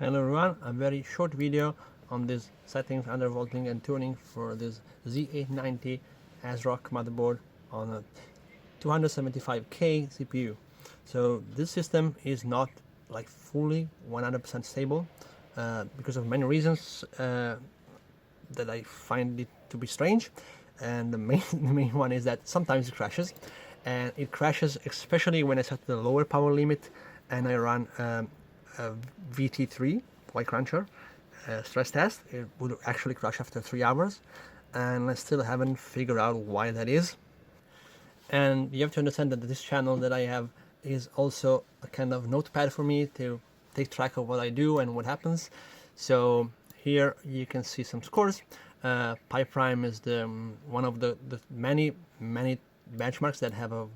Hello everyone, a very short video on this settings, undervolting and tuning for this z890 ASRock motherboard on a 275K CPU. So this system is not like fully 100% stable because of many reasons that I find it to be strange, and the main one is that sometimes it crashes, and it crashes especially when I set the lower power limit and I run vt3 Y cruncher stress test. It would actually crash after 3 hours, and I still haven't figured out why that is. And you have to understand that this channel that I have is also a kind of notepad for me to take track of what I do and what happens. So here you can see some scores. PyPrime is the one of the many benchmarks that have a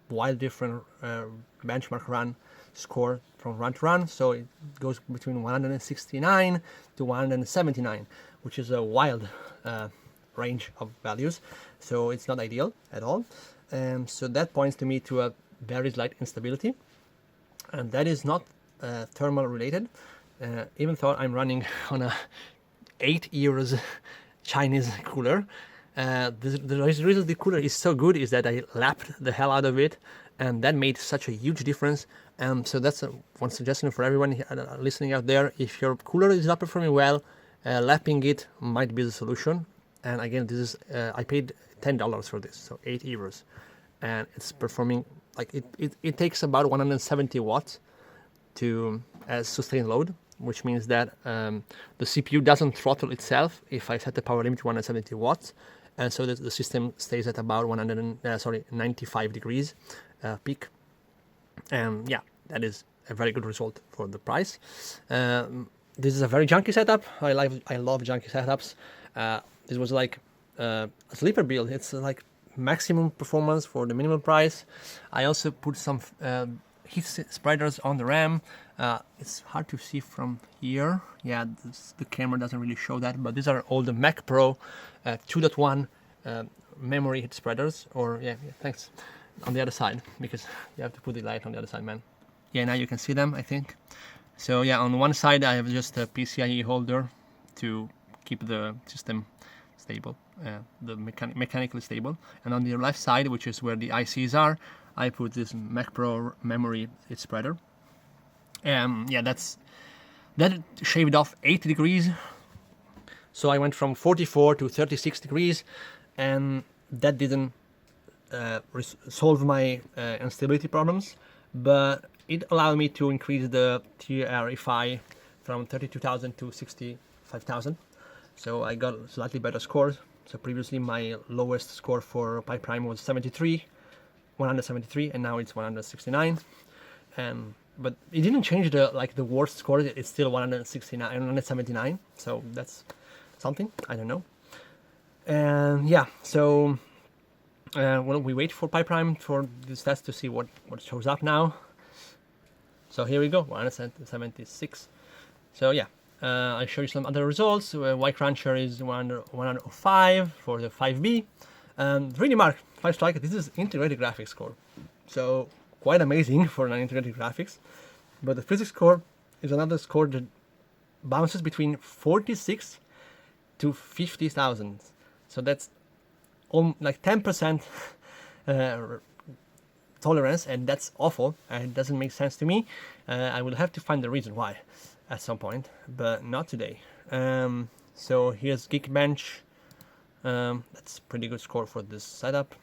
wide different benchmark run score from run to run. So it goes between 169 to 179, which is a wild range of values. So it's not ideal at all. So that points to me to a very slight instability, and that is not thermal related. Even though I'm running on a 8 euros Chinese cooler, the reason the cooler is so good is that I lapped the hell out of it, and that made such a huge difference. So that's one suggestion for everyone listening out there. If your cooler is not performing well, lapping it might be the solution. And again, this is I paid $10 for this, so 8 euros, and it's performing like it takes about 170 watts to sustain load, which means that the CPU doesn't throttle itself if I set the power limit to 170 watts, and so the system stays at about 95 degrees peak. And yeah, that is a very good result for the price. This is a very junky setup. I love junky setups. This was like a sleeper build. It's like maximum performance for the minimal price. I also put some heat spreaders on the RAM. It's hard to see from here. Yeah, the camera doesn't really show that, but these are all the Mac Pro 2.1 memory heat spreaders. Or yeah, thanks. On the other side, because you have to put the light on the other side, man. Yeah, now you can see them, I think. So yeah, on one side I have just a PCIe holder to keep the system stable, the mechanically stable, and on the left side, which is where the ICs are, I put this Mac Pro memory heat spreader. Yeah, that shaved off 80 degrees. So I went from 44 to 36 degrees, and that didn't solve my instability problems, but it allowed me to increase the TRFI from 32,000 to 65,000. So I got slightly better scores. So previously my lowest score for PyPrime was 173, and now it's 169. But it didn't change the worst score. It's still 179. So that's something, I don't know. And yeah, so well, we wait for PyPrime for this test to see what shows up now. So here we go, 176. So yeah, I'll show you some other results. Y cruncher is 105 for the 5B. 3D Mark 5 Strike, this is integrated graphics score. So quite amazing for an integrated graphics. But the physics score is another score that bounces between 46 to 50,000. So that's like 10% tolerance, and that's awful, and it doesn't make sense to me. I will have to find the reason why at some point, but not today. So here's Geekbench. That's a pretty good score for this setup.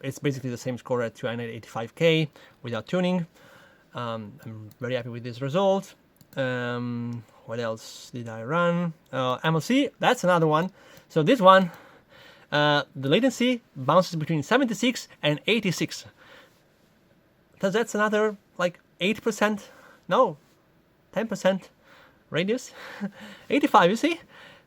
It's basically the same score at 285K without tuning. I'm very happy with this result. What else did I run? MLC, that's another one. So this one, the latency bounces between 76 and 86. That's another like 8%, no, 10% radius, 85, you see?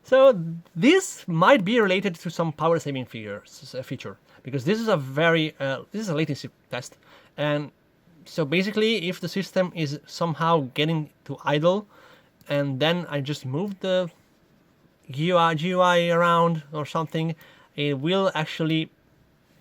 So this might be related to some power saving feature, because this is a very, this is a latency test. And so basically if the system is somehow getting to idle, and then I just move the GUI around or something, it will actually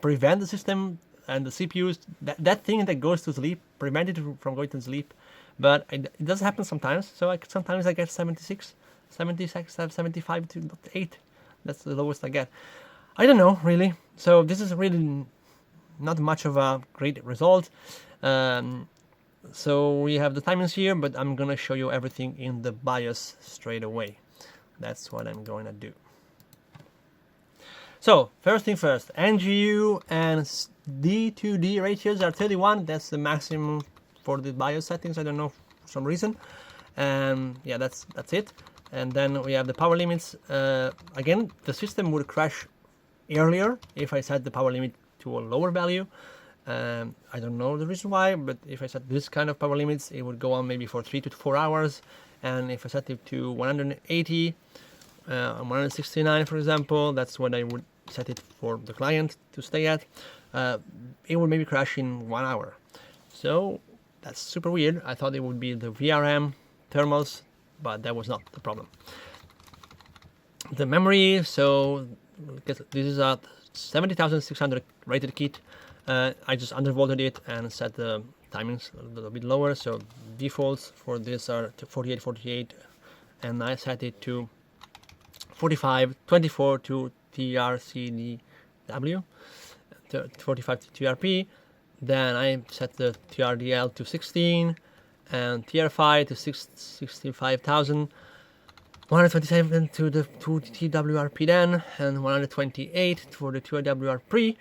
prevent the system and the CPUs, that thing that goes to sleep, prevent it from going to sleep but it does happen sometimes. So sometimes I get 76, 76, 75 to 8. That's the lowest I get. I don't know really. So this is really not much of a great result. So we have the timings here, but I'm gonna show you everything in the BIOS straight away. That's what I'm going to do. So first thing first, NGU and D2D ratios are 31. That's the maximum for the BIOS settings. I don't know for some reason. And yeah, that's it. And then we have the power limits. Again, the system would crash earlier if I set the power limit to a lower value. I don't know the reason why, but if I set this kind of power limits, it would go on maybe for 3 to 4 hours. And if I set it to 180, 169 for example, that's what I would set it for the client to stay at. It would maybe crash in 1 hour. So that's super weird. I thought it would be the VRM thermals, but that was not the problem. The memory, so this is a 70,600 rated kit. I just undervolted it and set the timings a little bit lower. So defaults for this are 48, and I set it to 45, 24 to TRCDW, 45 to TRP. Then I set the TRDL to 16 and TR5 to 65,000. 127 to the 2 TWRP then, and 128 for the 2 WRP.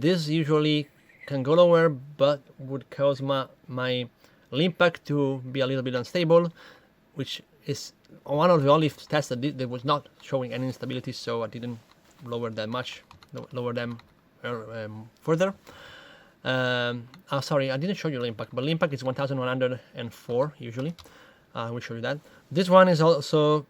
This usually can go lower, but would cause my link pack to be a little bit unstable, which is one of the only tests that was not showing any instability, so I didn't lower that much, lower them further. Sorry, I didn't show you link pack, but link pack is 1104 usually. I will show you that. This one is also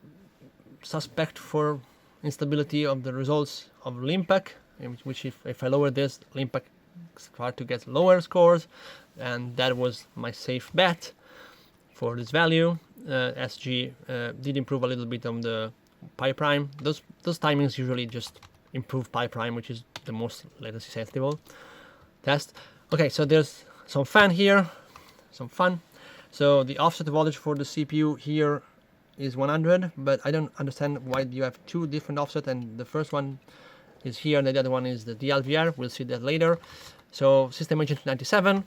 suspect for instability of the results of Limpac, which if I lower this, Limpac start to get lower scores, and that was my safe bet for this value. SG did improve a little bit on the pi prime. Those timings usually just improve pi prime, which is the most latency sensitive test. Okay, so there's some fun here, some fun. So the offset voltage for the CPU here is 100, but I don't understand why you have two different offset, and the first one is here and the other one is the DLVR. We'll see that later. So system agent 97.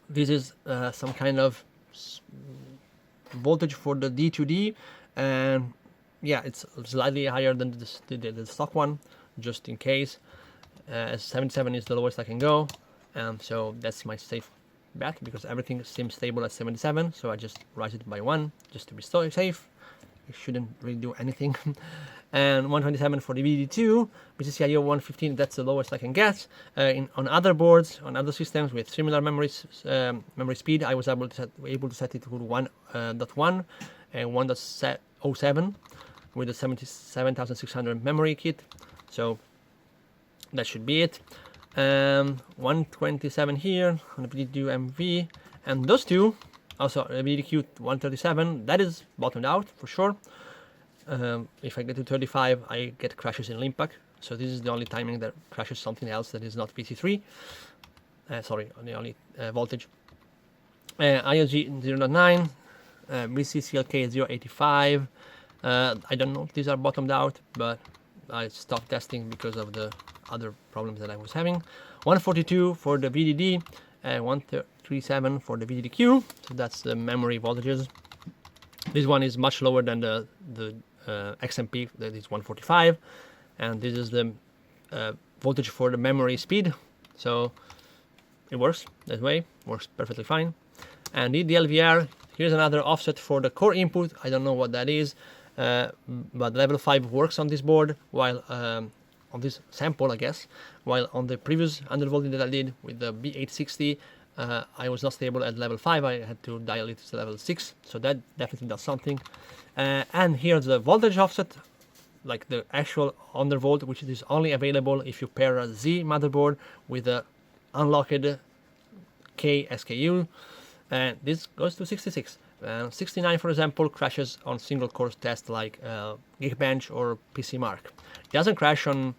This is some kind of voltage for the D2D, and yeah, it's slightly higher than the stock one, just in case. 77 is the lowest I can go, and so that's my safe bet because everything seems stable at 77, so I just rise it by 1 just to be safe. It shouldn't really do anything. And 127 for the VD2, PCCIO 115, that's the lowest I can get. On other boards, on other systems with similar memory speed, I was able to set it to 1.1 and 1.07 with a 77,600 memory kit. So that should be it. 127 here on the VD2 MV, and those two, also the VDQ 137, that is bottomed out for sure. If I get to 35, I get crashes in Limpac, so this is the only timing that crashes something else that is not vt3. Sorry, the only voltage. IOG 0.9, VCCLK 0.85. I don't know if these are bottomed out, but I stopped testing because of the other problems that I was having. 142 for the VDD and 137 for the VDQ. So that's the memory voltages. This one is much lower than the XMP, that is 145, and this is the voltage for the memory speed. So it works that way, works perfectly fine. And the DLVR, here's another offset for the core input. I don't know what that is, but level 5 works on this board, while on this sample, I guess, while on the previous undervolting that I did with the B860, I was not stable at level 5, I had to dial it to level 6, so that definitely does something. And here's the voltage offset, like the actual undervolt, which is only available if you pair a Z motherboard with a unlocked K SKU, and this goes to 66. 69, for example, crashes on single core tests like Geekbench or PC Mark. It doesn't crash on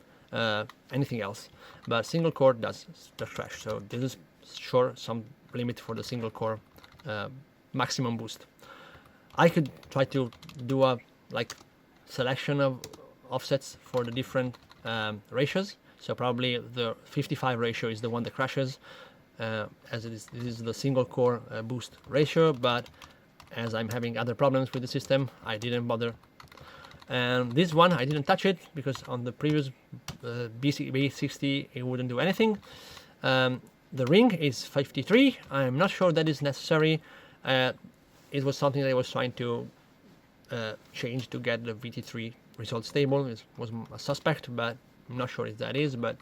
anything else, but single core does crash. So this is sure some limit for the single core maximum boost. I could try to do a selection of offsets for the different ratios. So probably the 55 ratio is the one that crashes, as this is the single core boost ratio, but as I'm having other problems with the system, I didn't bother. And this one, I didn't touch it because on the previous B60 it wouldn't do anything. The ring is 53. I'm not sure that is necessary. It was something that I was trying to change to get the vt3 result stable. It was a suspect, but I'm not sure if that is, but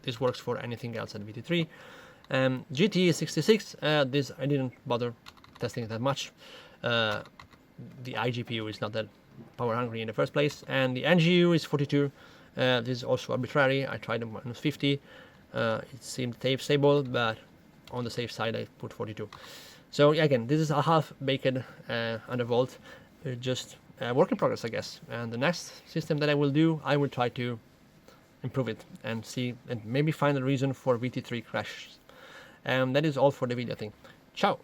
this works for anything else at vt3. GT is 66. This I didn't bother testing it that much. The iGPU is not that power hungry in the first place, and the NGU is 42. This is also arbitrary. I tried a -50. It seemed stable, but on the safe side I put 42. So again, this is a half-baked undervolt, just work in progress, I guess. And the next system that I will do, I will try to improve it and see, and maybe find a reason for vt3 crashes. And that is all for the video thing. Ciao!